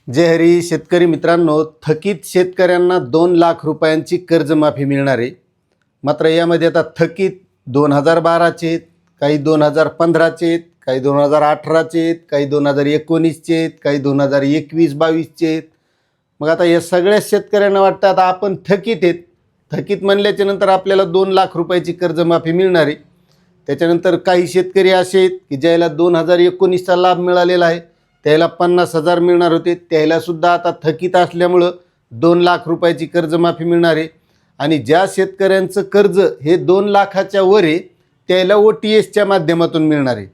जय हरी शेतकरी मित्रांनो, थकीत शेतकऱ्यांना 2 लाख रुपयांची कर्जमाफी मिळणार आहे. मात्र यामध्ये आता थकीत 2012चे आहेत, काही 2015चे आहेत, काही 2018चे आहेत, काही 2019चे आहेत, काही 2021-22चे आहेत. मग आता या सगळ्या शेतकऱ्यांना वाटतं आता आपण थकीत आहेत. थकीत म्हणल्याच्या नंतर आपल्याला 2 लाख रुपयाची कर्जमाफी मिळणार आहे. त्याच्यानंतर काही शेतकरी असे आहेत की ज्याला 2019चा लाभ मिळालेला आहे, त्याला 50,000 मिळणार होते, त्यालासुद्धा आता थकीत असल्यामुळं 2 लाख रुपयाची कर्जमाफी मिळणार आहे. आणि ज्या शेतकऱ्यांचं कर्ज हे 2 लाखाच्या वर आहे त्याला OTSच्या माध्यमातून मिळणार आहे.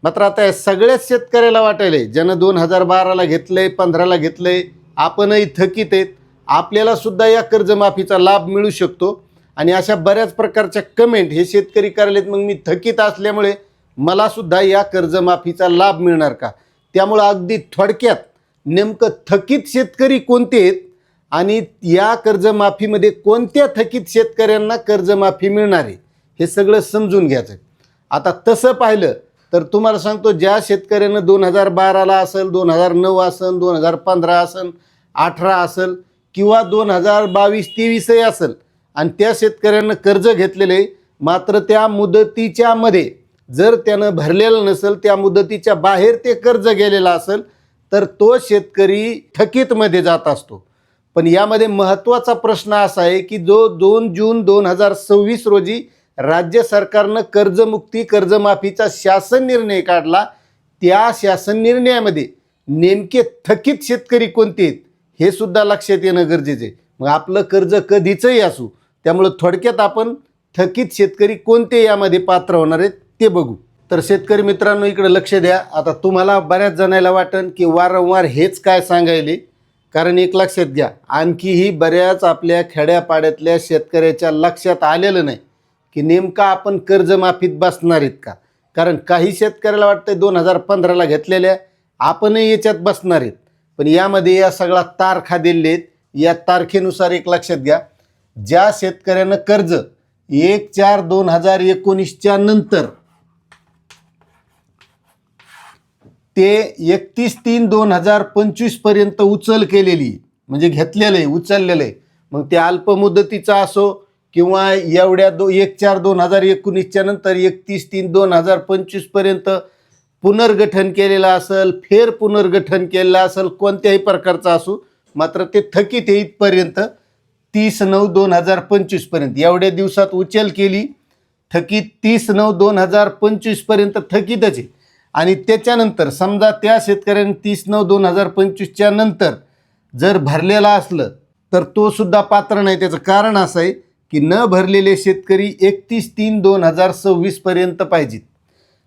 मात्र आता या सगळ्याच शेतकऱ्याला वाटायला आहे, ज्यानं 2012ला घेतलं आहे, 15ला घेतलं आहे, आपणही थकीत आहेत, आपल्यालासुद्धा या कर्जमाफीचा लाभ मिळू शकतो. आणि अशा बऱ्याच प्रकारच्या कमेंट हे शेतकरी करायलेत, मग मी थकीत असल्यामुळे मलासुद्धा या कर्जमाफीचा लाभ मिळणार का? त्यामुळं अगदी थोडक्यात नेमकं थकीत शेतकरी कोणते आहेत आणि या कर्जमाफीमध्ये कोणत्या थकीत शेतकऱ्यांना कर्जमाफी मिळणार आहे हे सगळं समजून घ्यायचं. आता तसं पाहिलं तर तुम्हाला सांगतो, ज्या शेतकऱ्यानं 2012ला असेल, 2009 असेल, 2015 असेल, 18 असेल किंवा 2022-23 असेल आणि त्या शेतकऱ्यानं कर्ज घेतलेलं आहे, मात्र त्या मुदतीच्या मध्ये जर त्यानं भरलेलं नसेल, त्या मुदतीच्या बाहेर ते कर्ज गेलेलं असेल तर तो शेतकरी थकीतमध्ये जात असतो. पण यामध्ये महत्त्वाचा प्रश्न असा आहे की जो 2 जून 2026 रोजी राज्य सरकारनं कर्जमाफीचा शासन निर्णय काढला, त्या शासन निर्णयामध्ये नेमके थकीत शेतकरी कोणते आहेत हे सुद्धा लक्षात येणं गरजेचं आहे. मग आपलं कर्ज कधीचंही असू, त्यामुळं थोडक्यात आपण थकीत शेतकरी कोणते यामध्ये पात्र होणार आहेत ते बघू. तर शेतकरी मित्रांनो इकडे लक्ष द्या. आता तुम्हाला बऱ्याच जणांना वाटेल की वारंवार हेच काय सांगायले, कारण एक लक्षात घ्या, आणखीही बऱ्याच आपल्या खेड्यापाड्यातल्या शेतकऱ्याच्या लक्षात आलेलं नाही की नेमका आपण कर्जमाफीत बसणार आहेत का. कारण काही शेतकऱ्याला वाटतं 2015ला घेतलेल्या आपणही याच्यात बसणार आहेत, पण यामध्ये या सगळा तारखा दिलेल्या आहेत. या तारखेनुसार एक लक्षात घ्या, ज्या शेतकऱ्यानं कर्ज 1/4/2019च्या नंतर ते 31/3/2025 पर्यंत उचल केलेली, म्हणजे घेतलेलं आहे, उचललेलं आहे, मग ते अल्पमुदतीचा असो किंवा एवढ्या 1/4/2019च्या नंतर 31/3/2025 पर्यंत पुनर्गठन केलेलं असेल, फेर पुनर्गठन केलेलं असेल, कोणत्याही प्रकारचा असो, मात्र ते थकीत आहे इथपर्यंत 30/9/2025 पर्यंत. एवढ्या दिवसात उचल केली, थकीत 30/9/2025 पर्यंत थकीतच आहे. आणि त्याच्यानंतर समजा त्या शेतकऱ्याने 30/9/2025च्या नंतर जर भरलेला असलं तर तो सुद्धा पात्र नाही. त्याचं कारण असं आहे की न भरलेले शेतकरी 31/3/2026 पर्यंत पाहिजेत.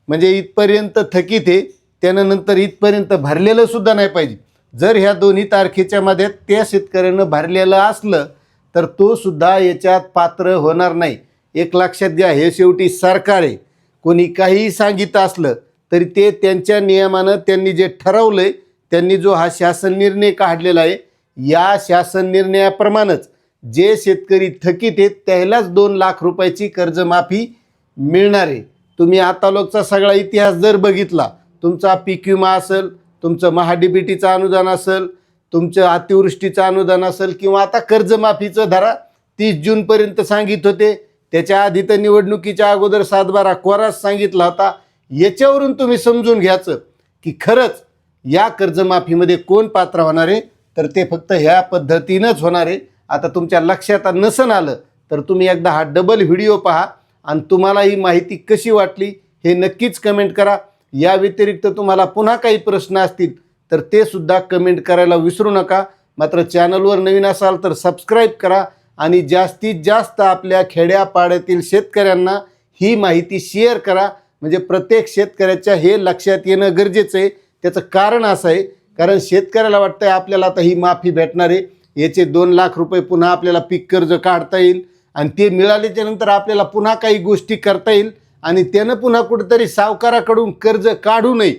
म्हणजे इथपर्यंत थकीत आहे, त्यानं नंतर इथपर्यंत भरलेलं सुद्धा नाही पाहिजे. जर ह्या दोन्ही तारखेच्या मध्ये त्या शेतकऱ्यानं भरलेलं असलं तर तो सुद्धा याच्यात पात्र होणार नाही. एक लक्षात घ्या, हे शेवटी सरकार आहे. कोणी काहीही सांगितलं असलं तरी ते त्यांच्या नियमानं त्यांनी जे ठरवलंय, त्यांनी जो हा शासन निर्णय काढलेला आहे, या शासन निर्णयाप्रमाणेच जे शेतकरी थकीत आहेत त्यालाच 2 लाख रुपयाची कर्जमाफी मिळणार आहे. तुम्ही आता लोकचा सगळा इतिहास जर बघितला, तुमचा पीक विमा असेल, तुमचं महाडीबीटीचं अनुदान असेल, तुमचं अतिवृष्टीचं अनुदान असेल किंवा आता कर्जमाफीचं धरा 30 जूनपर्यंत सांगित होते, त्याच्या आधी तर निवडणुकीच्या अगोदर 7/12 कोरास सांगितला होता. याच्यावरून तुम्ही समजून घ्यायचं की खरंच या कर्जमाफीमध्ये कोण पात्र होणार आहे, तर ते फक्त ह्या पद्धतीनंच होणार आहे. आता तुमच्या लक्षात नसन आलं तर तुम्ही एकदा हा डबल व्हिडिओ पहा आणि तुम्हाला ही माहिती कशी वाटली हे नक्कीच कमेंट करा. या व्यतिरिक्त तुम्हाला पुन्हा काही प्रश्न असतील तर ते सुद्धा कमेंट करायला विसरू नका. मात्र चॅनलवर नवीन असाल तर सबस्क्राईब करा आणि जास्तीत जास्त आपल्या खेड्यापाड्यातील शेतकऱ्यांना ही माहिती शेअर करा. म्हणजे प्रत्येक शेतकऱ्याच्या हे लक्षात येणं गरजेचं आहे. त्याचं कारण असं आहे, कारण शेतकऱ्याला वाटतं आपल्याला आता ही माफी भेटणार आहे, याचे 2 लाख रुपये पुन्हा आपल्याला पीक कर्ज काढता येईल आणि ते मिळाल्याच्या नंतर आपल्याला पुन्हा काही गोष्टी करता येईल आणि त्यानं पुन्हा कुठेतरी सावकाराकडून कर्ज काढू नये,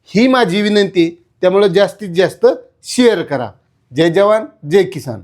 ही माझी विनंती. त्यामुळे जास्तीत जास्त शेअर करा. जय जवान जय किसान.